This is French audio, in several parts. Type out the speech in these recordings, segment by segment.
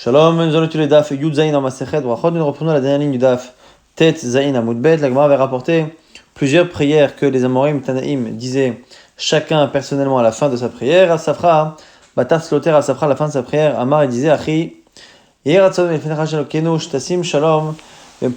Shalom, nous allons étudier le daf Yud Zayin en Masechet Brachot. Nous reprenons la dernière ligne du daf Tet Zayin Amud Bet. La Gemara avait rapporté plusieurs prières que les Amorim Tanaïm disaient chacun personnellement à la fin de sa prière. Asafra, Batar Sloter Asafra à la fin de sa prière. Amar il disait Achi, Yeratzon Mefenecha Shalokenu Shtasim Shalom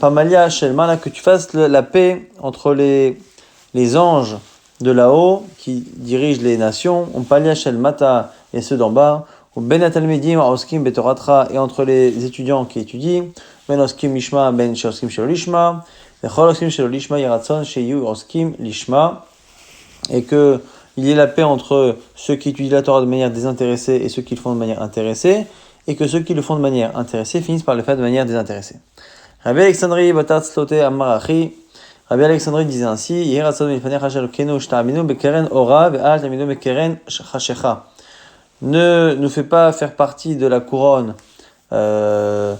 Pamalia Shelmana, que tu fasses la paix entre les anges de là-haut qui dirigent les nations, Palia Shelmata et ceux d'en bas. Ben Atalmedim, Oskim Betoratra, et entre les étudiants qui étudient, Ben Oskim Lishma, Ben Oskim Shelolishma, Bechol Oskim Shelolishma, Yeratson, Sheyu Oskim Lishma, et que il y ait la paix entre ceux qui étudient la Torah de manière désintéressée et ceux qui le font de manière intéressée, et que ceux qui le font de manière intéressée finissent par le faire de manière désintéressée. Rabbi Alexandri, Batat Slote Amarachi, Rabbi Alexandri disait ainsi, Yeratson Milfanecha Shalokenu, Shtaminu Bekeren Ora, Ve'al Taminu Bekeren Chashecha. Ne nous fait pas faire partie de la couronne des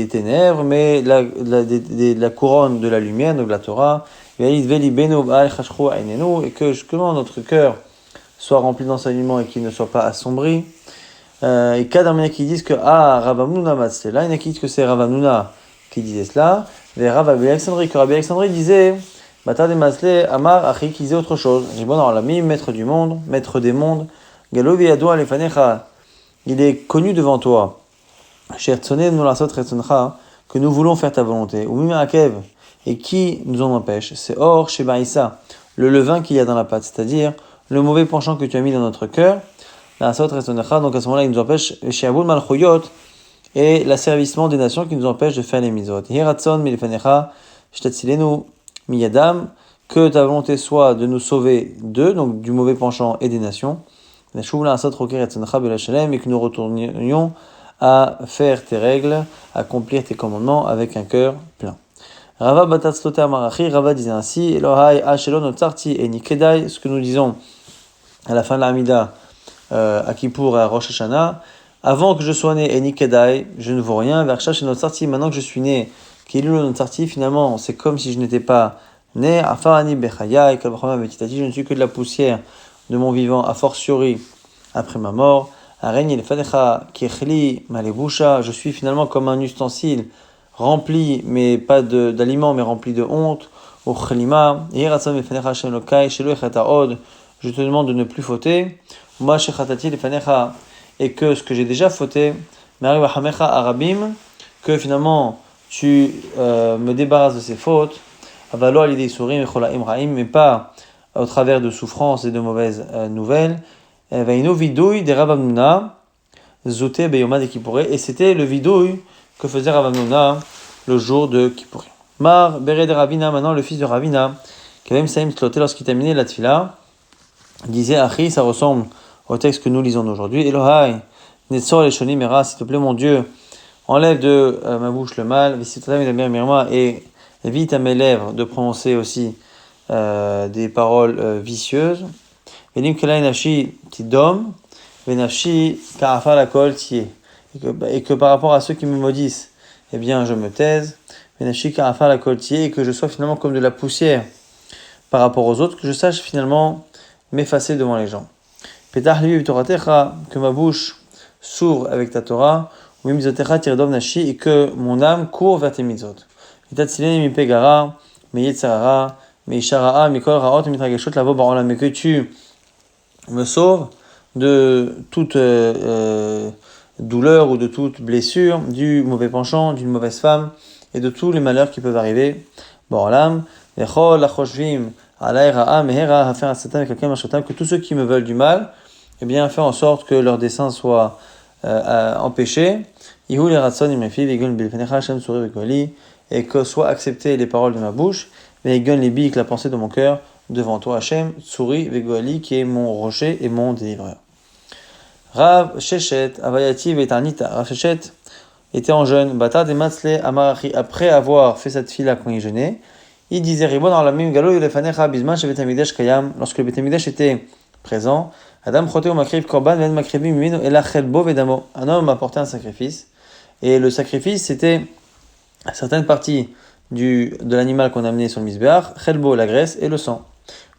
ténèbres, mais la couronne de la lumière, donc la Torah, et que justement notre cœur soit rempli d'enseignement et qu'il ne soit pas assombri. Et Kadamia qui disent que Rabamnuna Matzela, il y en a qui disent que c'est Rabamnuna qui disait cela, et Rabbi Alexandri, que Rabbi Alexandri disait Bata de Matzle, Amar Achi, qui disait autre chose. Ribon Arlami, maître du monde, maître des mondes. Galovi Adoua Lefanecha, il est connu devant toi. Chertsone Nulasot Retsoncha, que nous voulons faire ta volonté. Ou Mima Akev, et qui nous en empêche? C'est Or Shebaïsa, le levain qu'il y a dans la pâte, c'est-à-dire le mauvais penchant que tu as mis dans notre cœur. Nulasot Retsoncha, donc à ce moment-là, il nous empêche Sheabul Malchuyot, et l'asservissement des nations qui nous empêche de faire les mitzvot. Hiratson Milefanecha, Shtetsilenu Miyadam, que ta volonté soit de nous sauver d'eux, donc du mauvais penchant et des nations. Et que nous retournions à faire tes règles, à accomplir tes commandements avec un cœur plein. Rava Batatzlote Amarachi, Rava disait ainsi, Elohai Ashelon Otsarti et Nikedai, ce que nous disons à la fin de l'Amida, à Kippour et à Rosh Hashanah, avant que je sois né, et Nikedai, je ne vaux rien, vers Chash et Notsarti, maintenant que je suis né, Kilul Notsarti, finalement, c'est comme si je n'étais pas né, Afarani Bechaya, et Kalbachama Betitati, je ne suis que de la poussière de mon vivant, a fortiori après ma mort. Areni Lefanecha Kiechli Malebusha, je suis finalement comme un ustensile rempli, mais pas d'aliments, mais rempli de honte. Ochelima, Yeratzon Lefanecha Shem Lokai, Shelo Echata Od, je te demande de ne plus fauter. Uma Shechatati Lefanecha, et que ce que j'ai déjà fauté, Mari Wahamecha Arabim, que finalement tu me débarrasses de ces fautes. Avalo Alidei Surim Echolaim Raim, mais pas au travers de souffrances et de mauvaises nouvelles. Vaino vidouille des Rabamnuna, Zoté Beyoma de Kippouré, et c'était le vidouille que faisait Rabamnuna le jour de Kippouré. Mar Bere de Ravina, maintenant le fils de Ravina, qui avait Saïm Sloté lorsqu'il terminait la tfila, disait Achi, ça ressemble au texte que nous lisons aujourd'hui. Elohai, Netzor Leshonim Mera, s'il te plaît mon Dieu, enlève de ma bouche le mal, Visitotam et la Mirma, et évite à mes lèvres de prononcer aussi des paroles vicieuses. Et que par rapport à ceux qui me maudissent, eh bien je me taise. Et que je sois finalement comme de la poussière par rapport aux autres, que je sache finalement m'effacer devant les gens. Que ma bouche s'ouvre avec ta Torah, et que mon âme court vers tes mitzvot. Mais que tu me sauve de toute douleur ou de toute blessure, du mauvais penchant, d'une mauvaise femme et de tous les malheurs qui peuvent arriver. Que tous ceux qui me veulent du mal, eh bien, faire en sorte que leur dessein soit empêché. Et que soient acceptées les paroles de ma bouche, mais la pensée de mon cœur devant toi, Hachem, Tsuri Vegoali, qui est mon rocher et mon délivreur. Rav Shechet, Avayati Vetanita. Rav Shechet était en jeûne, Bata de Matzle Amarachi, après avoir fait cette fila quand il jeûnait, il disait Ribon Arlamim Galo Yulefanecha Bizman Shevet Amidesh Kayam, lorsque le Bet Amidesh était présent, Adam Chote ou Makriv Korban Ven Makrivim Mimino Elachel Bo Vedamo. Un homme apportait un sacrifice, et le sacrifice c'était certaines parties de l'animal qu'on a amené sur le misbéach, Chelbo, la graisse, et le sang.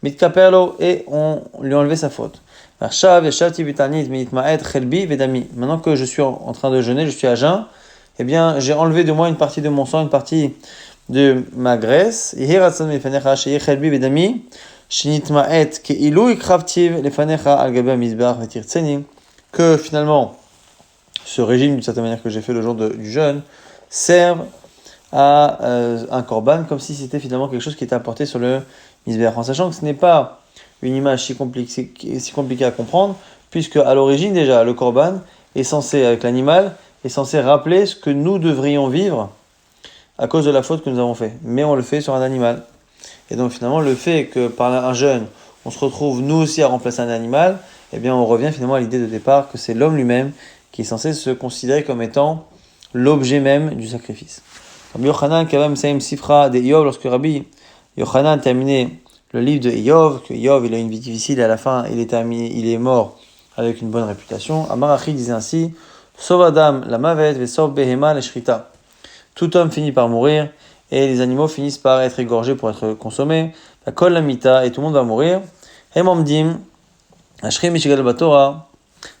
Mitkaperlo, et on lui enlevait sa faute. Maintenant que je suis en train de jeûner, je suis à jeun, eh bien, j'ai enlevé de moi une partie de mon sang, une partie de ma graisse. Que finalement, ce régime, d'une certaine manière que j'ai fait le jour du jeûne, serve à un korban, comme si c'était finalement quelque chose qui était apporté sur le misbéach, en sachant que ce n'est pas une image si compliquée à comprendre, puisque à l'origine déjà, le korban est censé, avec l'animal, est censé rappeler ce que nous devrions vivre à cause de la faute que nous avons fait. Mais on le fait sur un animal. Et donc finalement, le fait que par un jeûne, on se retrouve nous aussi à remplacer un animal, eh bien on revient finalement à l'idée de départ que c'est l'homme lui-même qui est censé se considérer comme étant l'objet même du sacrifice. Rabbi Yochanan, Kavam Saïm Sifra de Iyov, lorsque Rabbi Yochanan terminait le livre de Iyov, que Iyov il a une vie difficile et à la fin il est mort avec une bonne réputation. Amarachi disait ainsi: Sov Adam la mavet ve sov behema le shrita. Tout homme finit par mourir et les animaux finissent par être égorgés pour être consommés. La kol la mita et tout le monde va mourir. Hemamdim ashrim mishigal batora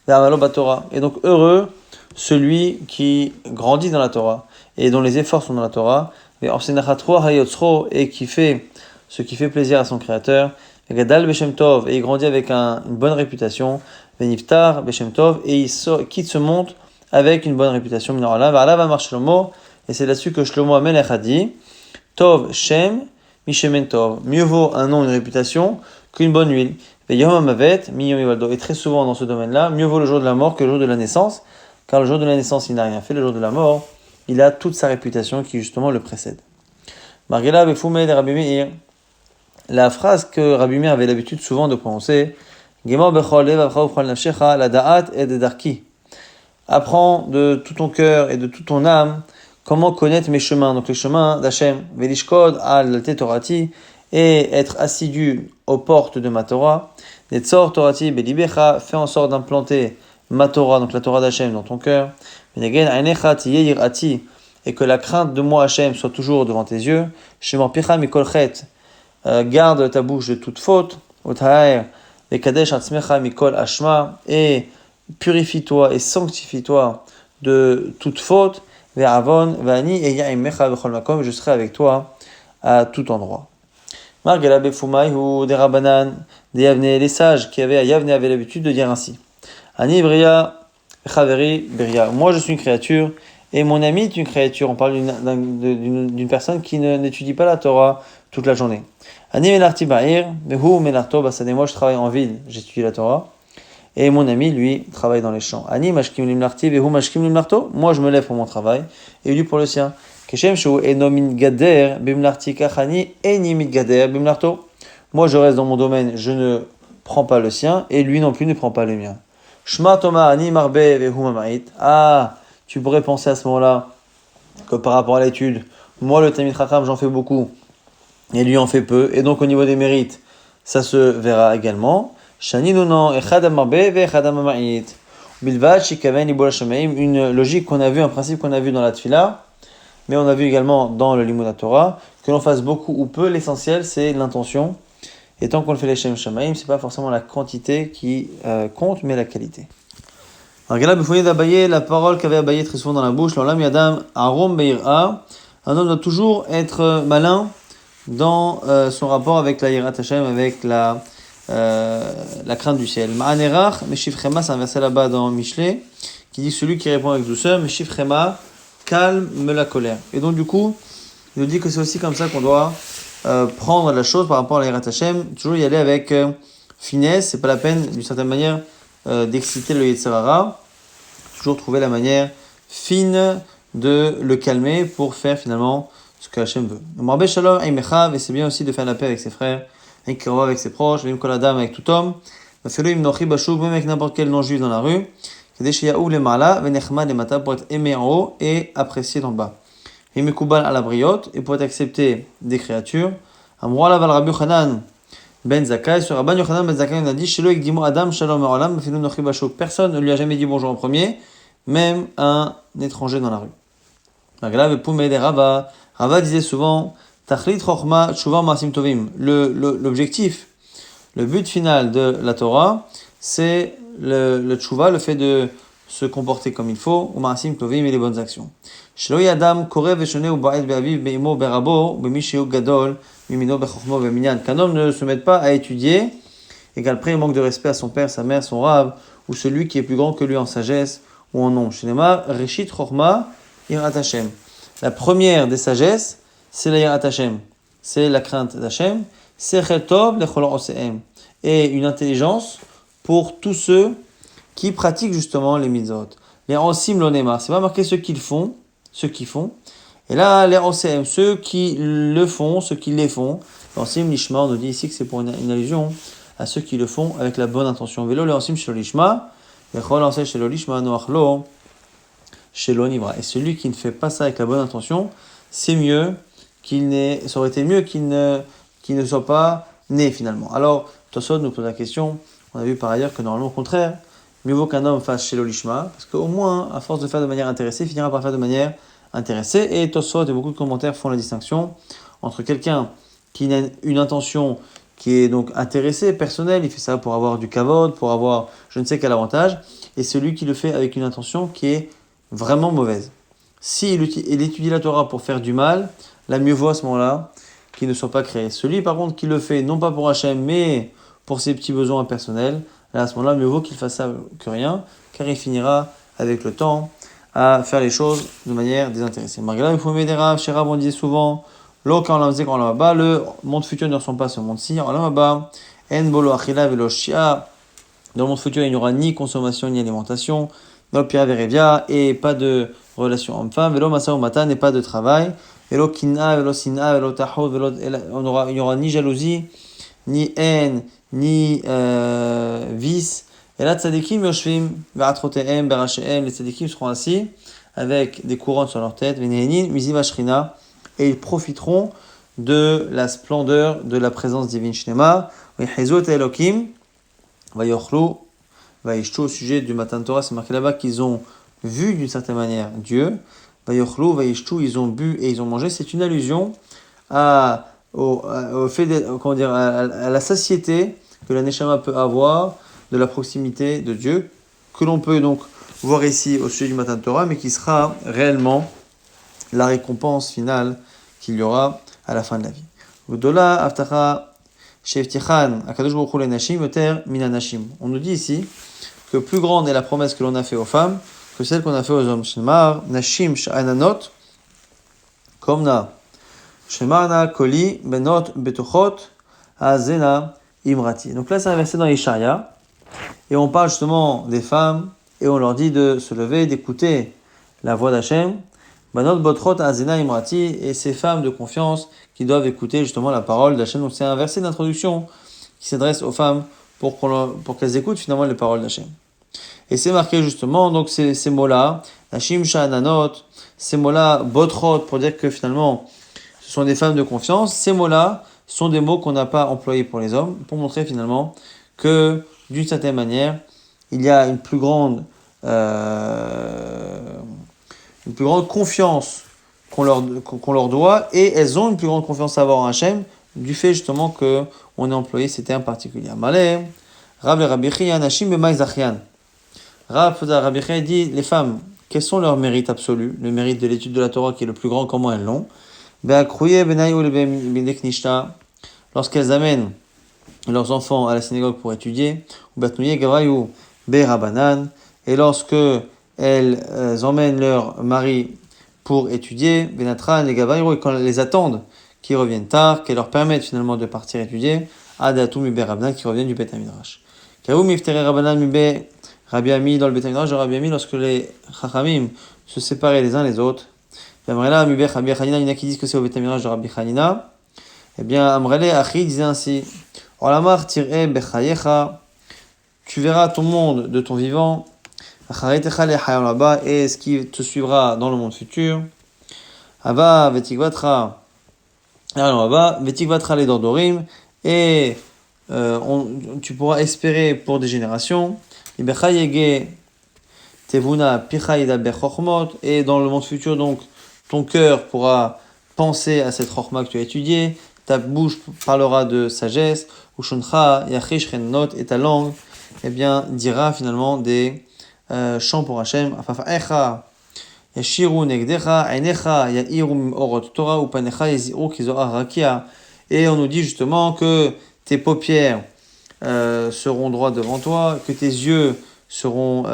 ve'amalo batora. Et donc heureux celui qui grandit dans la Torah et dont les efforts sont dans la Torah, et qui fait ce qui fait plaisir à son créateur, et il grandit avec une bonne réputation, et il quitte ce monde avec une bonne réputation. Et c'est là-dessus que Shlomo Amelech a dit: Tov Shem Mishemen Tov. Mieux vaut un nom, une réputation, qu'une bonne huile. Et très souvent dans ce domaine-là, mieux vaut le jour de la mort que le jour de la naissance, car le jour de la naissance, il n'a rien fait, le jour de la mort, il a toute sa réputation qui justement le précède. Margela Befoumé de Rabbi Meir, la phrase que Rabbi Meir avait l'habitude souvent de prononcer: Gemor Bechol Lev Avcha Uchal Nafshecha la Da'at et de Darki. Apprends de tout ton cœur et de toute ton âme comment connaître mes chemins, donc les chemins d'Hachem. Velishkod al Torati, et être assidu aux portes de ma Torah. Netzor Torati Belibecha, fais en sorte d'implanter ma Torah, donc la Torah d'Hachem, dans ton cœur. Et que la crainte de moi, Hachem, soit toujours devant tes yeux. Shemor Picha Mikol Chet, garde ta bouche de toute faute. Otaher Vekadesh Atzmecha Mikol Ashma, et purifie-toi et sanctifie-toi de toute faute. Ve'avon Ve'ani Eya Imecha Bechol Makom, je serai avec toi à tout endroit. Margela Befumai ou des Rabbanan, des Yavne, les sages qui avaient à Yavne avaient l'habitude de dire ainsi: Ani Bria, Chaveri Bria. Moi je suis une créature et mon ami est une créature. On parle d'une personne qui n'étudie pas la Torah toute la journée. Ani Melarti Ba'ir, Behu Melarto Basane. Moi je travaille en ville, j'étudie la Torah. Et mon ami, lui, travaille dans les champs. Ani Mashkim Limlarti, Behu Mashkim Limlarto. Moi je me lève pour mon travail et lui pour le sien. Keshem Shu Enomin Gader, Bimlarti Kachani, Enimit Gader, Bimlarto. Moi je reste dans mon domaine, je ne prends pas le sien et lui non plus ne prend pas le mien. Shma Toma Ani Marbe Vehu Mamait. Ah, tu pourrais penser à ce moment-là que par rapport à l'étude, moi le Talmid Chacham j'en fais beaucoup et lui en fait peu, et donc au niveau des mérites, ça se verra également. Shani Nunan Echad Marbe ve Echad Mamait. Bilvad Shikaven Ibol Shamaim, une logique qu'on a vue, un principe qu'on a vu dans la Tfila, mais on a vu également dans le Limud Torah, que l'on fasse beaucoup ou peu, l'essentiel c'est l'intention. Et tant qu'on le fait les Shem Shamaim, c'est pas forcément la quantité qui compte, mais la qualité. Alors, regarde, vous voyez d'Abaye, la parole qu'avait Abaye très souvent dans la bouche, l'Olam Yadam Arom Beir'a. Un homme doit toujours être malin dans son rapport avec la Yirat Hashem, avec la crainte du ciel. Ma'anerach, Meshifrema, c'est un verset là-bas dans Michelet, qui dit celui qui répond avec douceur, Meshifrema, calme la colère. Et donc, du coup, il nous dit que c'est aussi comme ça qu'on doit prendre la chose par rapport à la Yirat Hashem, toujours y aller avec finesse. C'est pas la peine, d'une certaine manière, d'exciter le Yetzer Hara. Toujours trouver la manière fine de le calmer pour faire finalement ce que Hashem veut. Marbe Shalom Aimechav, et c'est bien aussi de faire la paix avec ses frères, avec ses proches, Vim Kol Adam, avec tout homme, même avec n'importe quel non-juif dans la rue, pour être aimé en haut et apprécié d'en bas. Et pour être accepté des créatures. Amroala val Rabbi Yochanan ben Zakkai, sur Rabban Yochanan ben Zakkai, on a dit Shelo Ekdimo Adam Shalom Olam, personne ne lui a jamais dit bonjour en premier, même un étranger dans la rue. Rava disait souvent Tachlit Chochma Tshuva Maasim Tovim. L'objectif, le but final de la Torah, c'est le tchouva, le fait de se comporter comme il faut, ou ma'asim tovim et les bonnes actions. Shelo yadam korev veshone ou ba'ed be'aviv be'imo be'rabo be'misheu gadol mimino be'chochmo be'minyan. Qu'un homme ne se mette pas à étudier et qu'après il manque de respect à son père, sa mère, son rave, ou celui qui est plus grand que lui en sagesse ou en nom. Shnema reshit chorma irat Hashem. La première des sagesses, c'est la irat Hashem, c'est la crainte d'Hashem, sechel tov lechol oseem, et une intelligence pour tous ceux qui pratiquent justement les mitzvot. Les osim l'onema, c'est pas marqué ceux qui font. Et là, les osim, ceux qui le font, ceux qui les font. Osim lishma, on nous dit ici que c'est pour une allusion à ceux qui le font avec la bonne intention. Velo les osim shelo lishma, vechol osim shelo lishma noachlo shelo nivra. Et celui qui ne fait pas ça avec la bonne intention, c'est mieux ça aurait été mieux qu'il ne soit pas né finalement. Alors, Tosot nous pose la question. On a vu par ailleurs que normalement, au contraire, mieux vaut qu'un homme fasse chez l'olishma, parce qu'au moins, à force de faire de manière intéressée, il finira par faire de manière intéressée. Et Tosot et beaucoup de commentaires font la distinction entre quelqu'un qui a une intention qui est donc intéressée, personnelle, il fait ça pour avoir du kavod, pour avoir je ne sais quel avantage, et celui qui le fait avec une intention qui est vraiment mauvaise. S'il étudie la Torah pour faire du mal, la mieux vaut à ce moment-là qu'il ne soit pas créé. Celui par contre qui le fait non pas pour Hachem, mais pour ses petits besoins personnels, là, à ce moment-là, mieux vaut qu'il fasse ça que rien, car il finira avec le temps à faire les choses de manière désintéressée. Margala, il faut aimer des raves, chez Rav, on disait souvent, le monde futur ne ressemble pas à ce monde-ci, en en bolo achila velo shia, dans le monde futur, il n'y aura ni consommation ni alimentation, dans le pire verevia, et pas de relation homme-femme, velo masa ou matan, et pas de travail, velo kina, velo sina, velo tahod, il n'y aura ni jalousie, ni haine, ni vice. Et là, tzadikim yoshvim, v'atrotehem, berachem, les tzadikim seront assis avec des couronnes sur leur tête, v'nehenin, miziva shrina, et ils profiteront de la splendeur de la présence divine shnema, v'chezot elokim, vayochlu, vaishtu, au sujet du Matan Torah, c'est marqué là-bas qu'ils ont vu d'une certaine manière Dieu, vayochlu, vaishtu, ils ont bu et ils ont mangé, c'est une allusion au fait à la satiété que la Neshama peut avoir de la proximité de Dieu, que l'on peut donc voir ici au sujet du Matan Torah, mais qui sera réellement la récompense finale qu'il y aura à la fin de la vie. V'dola avtacha shevtichan akadosh baruch hu lenashim yoter min hanashim. On nous dit ici que plus grande est la promesse que l'on a fait aux femmes que celle qu'on a fait aux hommes. Shemar nashim sha'ananot komna Shemarna koli benot betochot azena imrati. Donc là, c'est un verset dans Ishaïa, et on parle justement des femmes, et on leur dit de se lever, d'écouter la voix d'Hachem. Benot botrot azena imrati, et ces femmes de confiance qui doivent écouter justement la parole d'Hachem. Donc c'est un verset d'introduction qui s'adresse aux femmes pour qu'elles écoutent finalement les paroles d'Hachem. Et c'est marqué justement, donc ces mots-là, Hashim sha'ananot, ces mots-là, botrot, pour dire que finalement, ce sont des femmes de confiance. Ces mots-là sont des mots qu'on n'a pas employés pour les hommes, pour montrer finalement que, d'une certaine manière, il y a une plus grande confiance qu'on leur doit, et elles ont une plus grande confiance à avoir en Hachem, du fait justement qu'on ait employé ces termes particuliers. Malé, Rav le Rabbi Chia, Nashim b'may zachian. Rabbi Chia dit, les femmes, quels sont leurs mérites absolus, le mérite de l'étude de la Torah qui est le plus grand, comment elles l'ont? Lorsqu'elles amènent leurs enfants à la synagogue pour étudier, et lorsque elles emmènent leur mari pour étudier, et quand elles les attendent, qui reviennent tard, qu'elles leur permettent finalement de partir étudier, qui reviennent du Beth Midrash. Rabbi Ami dans le Beth Midrash de Rabbi Ami, lorsque les Chachamim se séparaient les uns les autres, il y en a qui disent que c'est au Beth Midrash de Rabbi Hanina. Eh bien, Amrele Achi disait ainsi, Olamar tir'e bechayecha, tu verras ton monde de ton vivant, acharetecha lechayam là-bas, et ce qui te suivra dans le monde futur. Ava vetikvatra, là-bas, vetikvatra les dordorim, et tu pourras espérer pour des générations. Ibechayege tevuna pichayda bechochmot, et dans le monde futur, donc, ton cœur pourra penser à cette chokhma que tu as étudiée, ta bouche parlera de sagesse, ushoncha yachish chenot, et ta langue eh bien, dira finalement des chants pour Hachem. Yashiru negdecha, ainecha, ya'iru orot Torah, upanecha, yaziru kizoar rakia. Et on nous dit justement que tes paupières seront droits devant toi, que tes yeux seront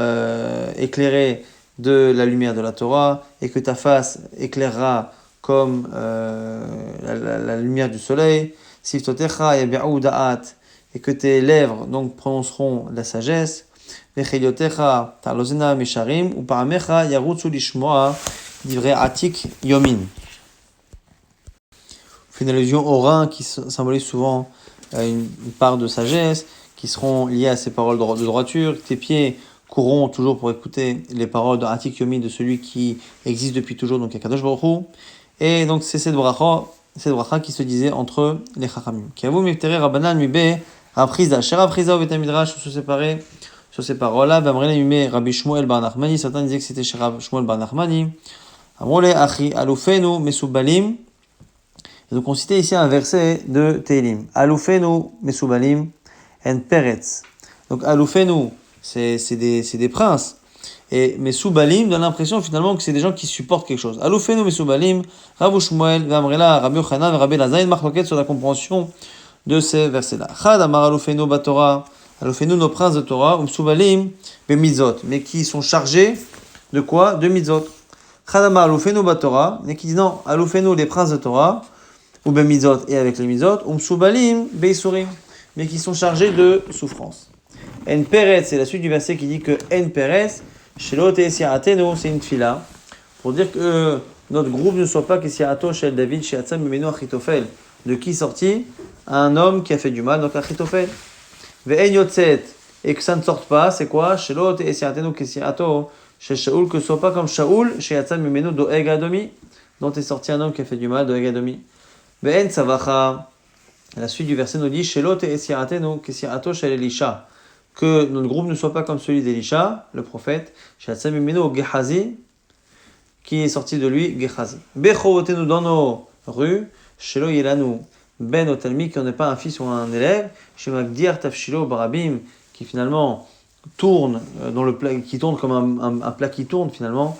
éclairés de la lumière de la Torah, et que ta face éclairera comme la lumière du soleil. Siftotecha, yabi'u da'at, et que tes lèvres donc prononceront la sagesse. Vechiliotecha talozena misharim ou paramecha yarutsu lishmoa divrei atik yomin. Fait une allusion au rein qui symbolise souvent une part de sagesse qui seront liées à ces paroles de droiture. Tes pieds courront toujours pour écouter les paroles de atik yomin, de celui qui existe depuis toujours, donc Akadosh Baruch Hu. Et donc c'est cette bracha qui se disait entre les chachamim. Kiavu miftere rabanan mibe Rapriza, cher Rapriza au Betamidrash, se séparer sur ces paroles-là. Vamrele Yume Rabbi Shmuel Bar Nachmani, certains disaient que c'était cher Shmuel Bar Nachmani. Amrole Achi Alufenu Mesubalim. Et donc on citait ici un verset de Tehillim. Alufenu Mesubalim en Peretz. Donc Alufenu, c'est des princes. Et Mesubalim donne l'impression finalement que c'est des gens qui supportent quelque chose. Alufenu Mesubalim, Rabbi Shmuel, Vamrela, Rabbi Yochanan, Rabbi Lazaïn, marque sur la compréhension de ces versets-là. Chad amar alufenu batora, alufenu nos princes de Torah, umsubalim bemizot, mais qui sont chargés de quoi? De mizot. Chad amar alufenu batora, mais qui disent non, alufenu les princes de Torah, ou bemizot et avec les mizot, umsubalim beisurim, mais qui sont chargés de souffrance. En peretz, c'est la suite du verset qui dit que en peretz, shelo teesiatenu, c'est une tfila, pour dire que notre groupe ne soit pas kesiato shel David, sheatzam mimenu achitofel. De qui sorti? Un homme qui a fait du mal, donc Achitophel. Ve'en yotzet, et que ça ne sorte pas, c'est quoi? Shelot et siatenu kesiato, chez Shaoul, que ce soit pas comme Shaoul, chez Yatzan mimenu doeg adomi, dont est sorti un homme qui a fait du mal, doeg adomi. Ve'en savacha, la suite du verset nous dit, Shelot et siatenu kesiato shel Elisha, que notre groupe ne soit pas comme celui d'Elisha, le prophète, chez Yatzan mimenu Gehazi, qui est sorti de lui, Gehazi. Bechorotenu dans nos rues, Shelo Yelanu Ben Otalmi, qui n'est pas un fils ou un élève, chez Magdir Tafshilo Barabim, qui finalement tourne dans le plat, qui tourne comme un plat qui tourne finalement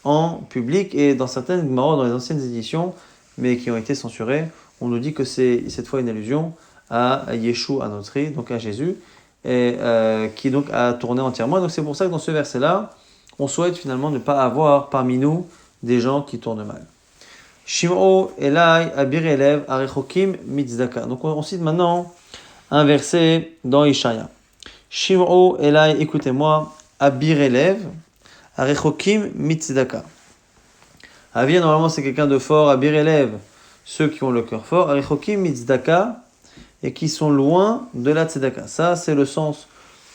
en public, et dans certaines Gemara, dans les anciennes éditions, mais qui ont été censurées, on nous dit que c'est cette fois une allusion à Yeshua Anotri, donc à Jésus, et qui donc a tourné entièrement. Donc c'est pour ça que dans ce verset-là, on souhaite finalement ne pas avoir parmi nous des gens qui tournent mal. Shim'o Elai Abir Elev Arechokim Mitzdaka. Donc on cite maintenant un verset dans Ishaïa. Shim'o Elai, écoutez-moi, Abir Elev Arechokim Mitzdaka. Avir, normalement c'est quelqu'un de fort. Abir Elev, ceux qui ont le cœur fort. Arechokim Mitzdaka, et qui sont loin de la tzedaka. Ça c'est le sens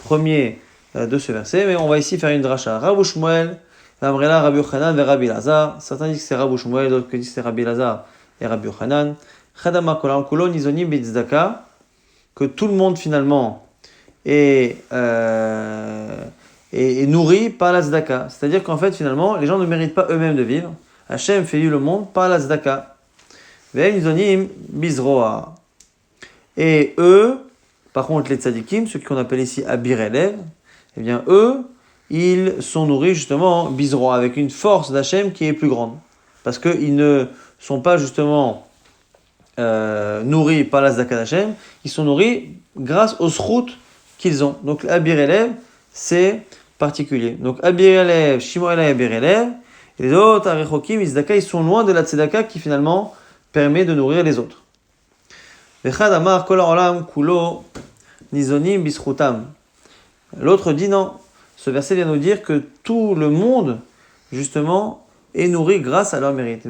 premier de ce verset, mais on va ici faire une dracha. Rabbi Shmuel Amrela, Rabbi Yochanan et Rabbi Lazar. Certains disent que c'est Rabbi Shmuel, d'autres disent que c'est Rabbi Lazar et Rabbi Yochanan. Chadama kolam kulo nizonim b'tzdaka, que tout le monde finalement est nourri par la tzedaka. C'est-à-dire qu'en fait finalement les gens ne méritent pas eux-mêmes de vivre. Hachem fait vivre le monde par la tzedaka. Ve'em nizonim bizroa. Et eux, par contre les tzadikim, ceux qu'on appelle ici Abir Elev, eh bien eux, ils sont nourris justement bizro, avec une force d'Hachem qui est plus grande. Parce qu'ils ne sont pas justement nourris par la tzedaka d'Hachem, ils sont nourris grâce aux srout qu'ils ont. Donc Abir Elev, c'est particulier. Donc Abir Elev, Shimon Elai Abir Elev, et les autres Arechokim, ils sont loin de la tzedaka qui finalement permet de nourrir les autres. Vechad amar kol ha'olam kulo nizonim bisrutam. L'autre dit non. Ce verset vient nous dire que tout le monde, justement, est nourri grâce à leur mérite. Et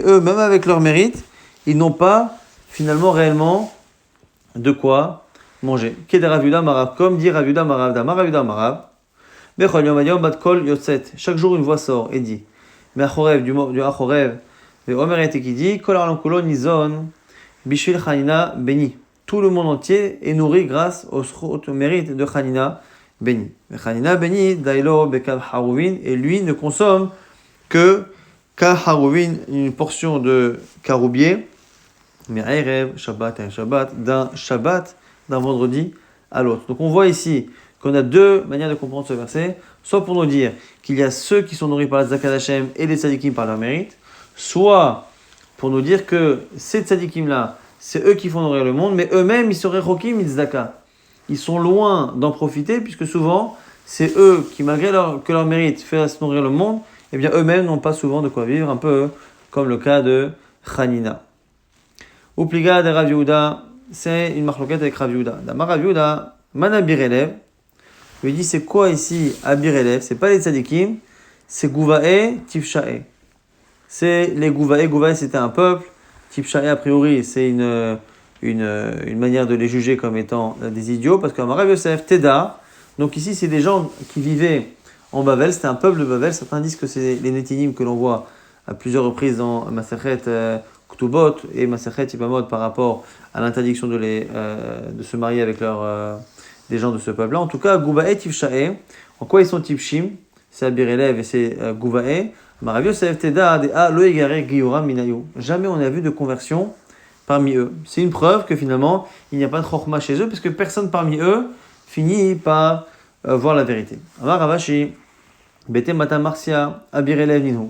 eux, même avec leur mérite, ils n'ont pas, finalement, réellement, de quoi manger. Comme dit Rav Marav, chaque jour, une voix sort et dit, du Achorev, qui dit, Bishvil Chanina Beni. Tout le monde entier est nourri grâce au mérite de Chanina Beni. Chanina Beni, Dailo Bekav Haruvin, et lui ne consomme que Kav Haruvin, une portion de caroubier, Mais Erev, Shabbat et Shabbat, d'un vendredi à l'autre. Donc on voit ici qu'on a deux manières de comprendre ce verset, soit pour nous dire qu'il y a ceux qui sont nourris par la Tzedaka d'Hachem et les tzadikim par leur mérite, soit pour nous dire que ces tzadikim-là, c'est eux qui font nourrir le monde, mais eux-mêmes, ils seraient rokim mitzedaka. Ils sont loin d'en profiter, puisque souvent, c'est eux qui, malgré que leur mérite fait se nourrir le monde, eh bien eux-mêmes n'ont pas souvent de quoi vivre, un peu comme le cas de Hanina. Oupliga de Rav Yehuda, c'est une marloquette avec Rav Yehuda. D'Amar Rav Yehuda, Man Abirelev, lui dit c'est quoi ici Abirelev? C'est pas les tzadikim, c'est Gouvae, Tifshae. C'est les Gouvae. Gouvae c'était un peuple. Tifshae a priori c'est une manière de les juger comme étant des idiots, parce qu'Amar Rav Yosef, Teda, donc ici c'est des gens qui vivaient en Bavel, c'était un peuple de Bavel. Certains disent que c'est les Netinim que l'on voit à plusieurs reprises dans Masechet Ktubot et Masechet Yibamot par rapport à l'interdiction de se marier avec des gens de ce peuple-là. En tout cas, Gouvae Tifshae, en quoi ils sont Tifshim? C'est Abirelev et c'est Gouvae. Jamais on a vu de conversion parmi eux. C'est une preuve que finalement, il n'y a pas de chokma chez eux, parce que personne parmi eux finit par voir la vérité. Amar Ravashi, Bete Mata Marcia, Abirelev Ninhu.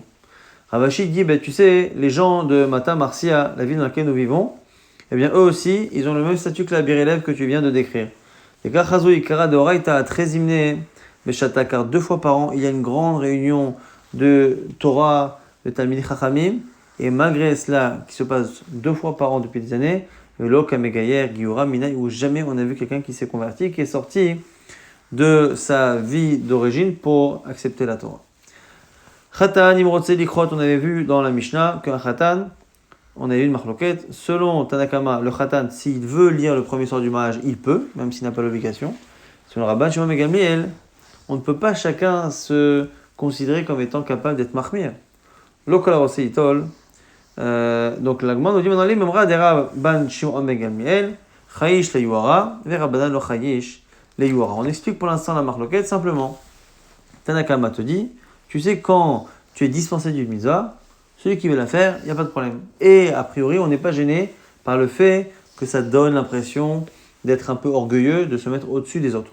Ravashi dit, tu sais, les gens de Mata Marcia, la ville dans laquelle nous vivons, eh bien eux aussi, ils ont le même statut que la Abirelev que tu viens de décrire. Et car 2 fois par an, il y a une grande réunion de Torah, de Talmid Chachamim, et malgré cela, qui se passe 2 fois par an depuis des années, Velo Kamegayer, Giura, Minay, où jamais on a vu quelqu'un qui s'est converti, qui est sorti de sa vie d'origine pour accepter la Torah. Khatan, Imrotse Likrot, on avait vu dans la Mishnah qu'un Khatan, on a eu une marloquette. Selon Tanakama, le Khatan, s'il veut lire le premier soir du mariage, il peut, même s'il n'a pas l'obligation. Selon Rabban Shimon ben Gamliel, on ne peut pas chacun se considérer comme étant capable d'être mahmir. Lokal Rosé Itol. Donc l'Agman nous dit maintenant les Memra de Rabban Shimon ben Gamliel, Chayish le Yuara, ve Rabbanan lo Chayish le Yuara. On explique pour l'instant la marloquette simplement. Tanakama te dit, tu sais, quand tu es dispensé d'une mitzvah, celui qui veut la faire, il n'y a pas de problème. Et a priori, on n'est pas gêné par le fait que ça donne l'impression d'être un peu orgueilleux, de se mettre au-dessus des autres.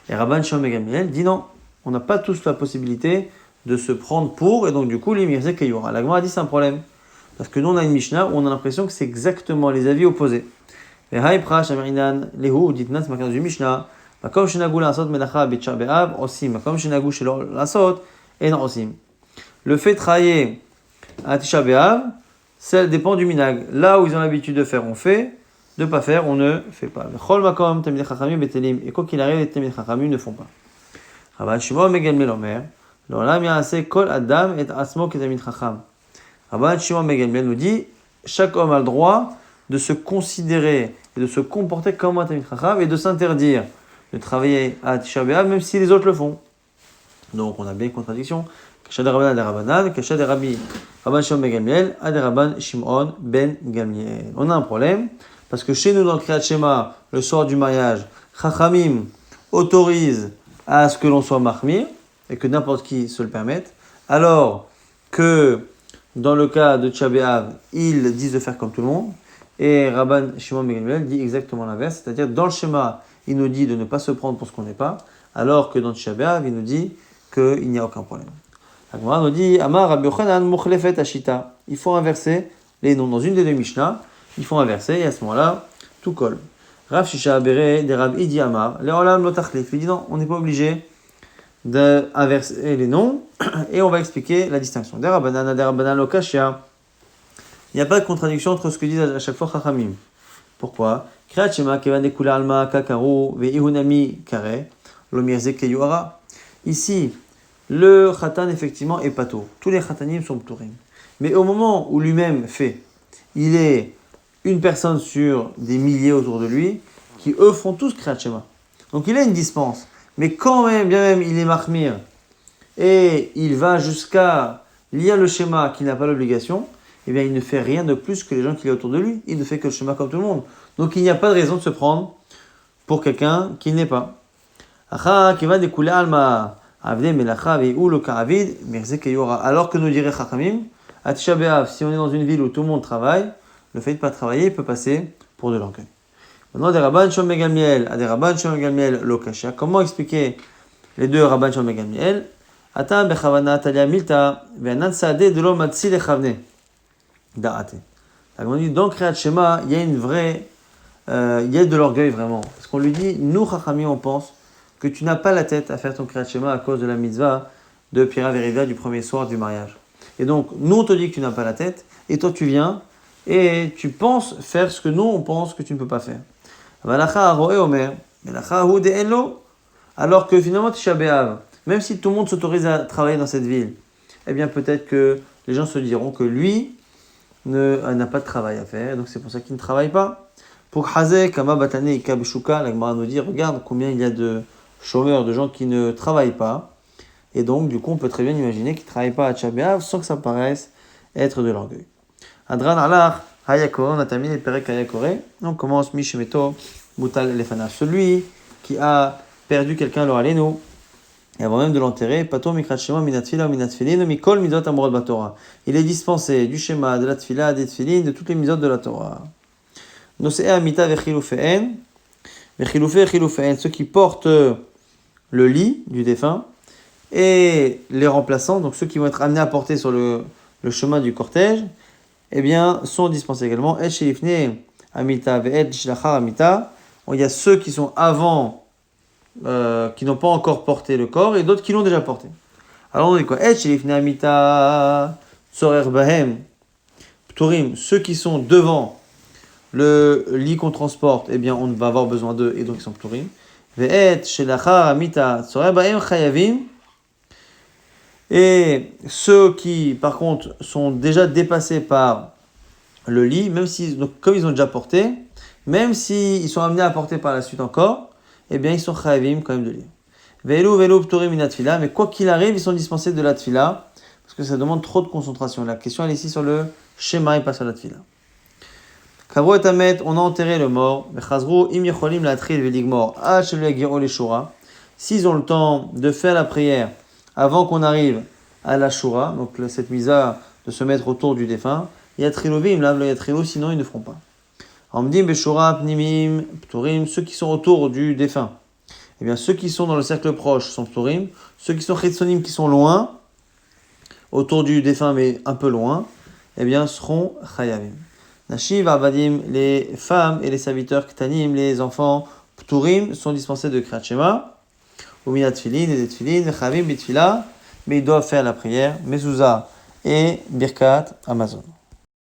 Et Rabban Shimon ben Gamliel dit non, on n'a pas tous la possibilité de se prendre pour, et donc du coup, l'Imirze Kayura. La Gemara a dit c'est un problème. Parce que nous, on a une Mishnah où on a l'impression que c'est exactement les avis opposés. Et Haïpra, Shamirinan, Lehu, Ditnas, c'est marqué dans une Mishnah, Makom Shenagou Lansot Menacha Betcha Be'av, Osim, Makom Shenagou Shelo Lansot, et non Osim. Le fait de travailler à Tisha B'Av, ça dépend du minag. Là où ils ont l'habitude de faire, on fait. De ne pas faire, on ne fait pas. Chol makom tamid chachamim betelim. Et quoi qu'il arrive, les tamid chachamim ne font pas. Rabban Shimon ben Gamliel omer, l'olam ya'aseh kol adam et asmo ketamid chacham. Rabban Shimon ben Gamliel nous dit, chaque homme a le droit de se considérer et de se comporter comme un tamid chacham et de s'interdire de travailler à Tisha B'Av même si les autres le font. Donc on a bien une contradiction. Kasha de Rabbanan de Rabbanan, Kasha de Rabbi Rabban Shimon ben Gamliel, à de Rabban Shimon ben Gamliel. On a un problème, parce que chez nous dans le Kriyat Shema, le soir du mariage, Chachamim autorise à ce que l'on soit mahmir, et que n'importe qui se le permette, alors que dans le cas de Tisha B'Av, ils disent de faire comme tout le monde, et Rabban Shimon ben Gamliel dit exactement l'inverse, c'est-à-dire dans le schéma, il nous dit de ne pas se prendre pour ce qu'on n'est pas, alors que dans Tisha B'Av, il nous dit qu'il n'y a aucun problème. La Gemara nous dit Amar Rabbi Yochanan Mukhlefet Ashita. Il faut inverser les noms. Dans une des deux Mishnah, il faut inverser et à ce moment-là, tout colle. Rav Shisha Abere de Rav Idi Amar. Le Olam lo tachlif. Il dit non, on n'est pas obligé d'inverser les noms et on va expliquer la distinction. De Rabbanan lo Kashya. Il n'y a pas de contradiction entre ce que disent à chaque fois Chachamim. Pourquoi Kriyat Shema kevan dekula alma kakaru ve'ihunami kare lo mirze keyuara. Ici, le khatan, effectivement, est pato. Tous les khatanim sont ptourim. Mais au moment où lui-même fait, il est une personne sur des milliers autour de lui, qui eux font tous Kriyat Shema. Donc il a une dispense. Mais quand même, bien même, il est mahmir, et il va jusqu'à lire le schéma qui n'a pas l'obligation, eh bien il ne fait rien de plus que les gens qui sont autour de lui. Il ne fait que le schéma comme tout le monde. Donc il n'y a pas de raison de se prendre pour quelqu'un qui n'est pas. Alors que nous dirait Chachamim, à Tisha B'Av, si on est dans une ville où tout le monde travaille, le fait de ne pas travailler, il peut passer pour de l'orgueil. Maintenant, des Rabban Shlomo ben Gamliel à des Rabban Shlomo ben Gamliel lo kasha. Comment expliquer les deux Rabban Shlomo ben Gamliel? Ata bechavana talia milta ve'anan saadeh de lo matzi lechavne da'ate. On dit dans Kriyat Shema, il y a une vraie, il y a de l'orgueil vraiment. Parce qu'on lui dit, nous Chachamim, on pense que tu n'as pas la tête à faire ton Kriyat Shema à cause de la mitzvah de Pira Verida du premier soir du mariage. Et donc, nous on te dit que tu n'as pas la tête, et toi tu viens et tu penses faire ce que nous on pense que tu ne peux pas faire. Alors que finalement Tisha B'Av, même si tout le monde s'autorise à travailler dans cette ville, eh bien peut-être que les gens se diront que lui n'a pas de travail à faire, donc c'est pour ça qu'il ne travaille pas. Pour Chazé, Kama Batane Ika Beshuka, la Gemara nous dit, regarde combien il y a de chômeurs, de gens qui ne travaillent pas, et donc du coup on peut très bien imaginer qu'ils ne travaillent pas à Tisha B'Av sans que ça paraisse être de l'orgueil. Adran Alach, Hayakor, on a terminé le Perek Hayakore, on commence Mishemeto, Mutal Elefana, celui qui a perdu quelqu'un leur aleno, et avant même de l'enterrer, Pato Mikrat Shema Minatfila Minatfilin Mikol Midot Amorot Batora. Il est dispensé du Shema, de la Tfila, des Tfilin, de toutes les Midot de la Torah. Nosea Amita Vechilufeen, Vechilufeen, ceux qui portent le lit du défunt, et les remplaçants, donc ceux qui vont être amenés à porter sur le chemin du cortège, eh bien, sont dispensés également. Et Shilifne Amita Ve'et Shlachar Amita, il y a ceux qui sont avant, qui n'ont pas encore porté le corps, et d'autres qui l'ont déjà porté. Alors on dit quoi? Et Shilifne Amita Tzorer Bahem Pturim, ceux qui sont devant le lit qu'on transporte, eh bien, on va avoir besoin d'eux, et donc ils sont Pturim. Ve'et Shlachar Amita Tzorer Bahem Chayavim. Et ceux qui, par contre, sont déjà dépassés par le lit, même si, donc, comme ils ont déjà porté, même s'ils sont amenés à porter par la suite encore, eh bien, ils sont chayavim quand même de lire. Velo ptorim minat tfila, mais quoi qu'il arrive, ils sont dispensés de la tfila, parce que ça demande trop de concentration. La question elle est ici sur le schéma et pas sur la tfila. Kavro et Tamet, on a enterré le mort. Vechazru im yecholim latril veligmor, shelu yagiro leshura. S'ils ont le temps de faire la prière avant qu'on arrive à la shura, donc cette misa de se mettre autour du défunt, yatrilovim, là, yatrilo, sinon ils ne feront pas. Amdim beshura pnimim pturim, ceux qui sont autour du défunt. Eh bien, ceux qui sont dans le cercle proche sont pturim, ceux qui sont chitsonim, qui sont loin, autour du défunt mais un peu loin, eh bien, seront chayavim. Nashiv avadim, les femmes et les serviteurs ktanim, les enfants pturim, sont dispensés de kriyat shema. Uminat tfilin et des tfilin, chavim bitfila, mais ils doivent faire la prière, mezouza et birkat Amazon.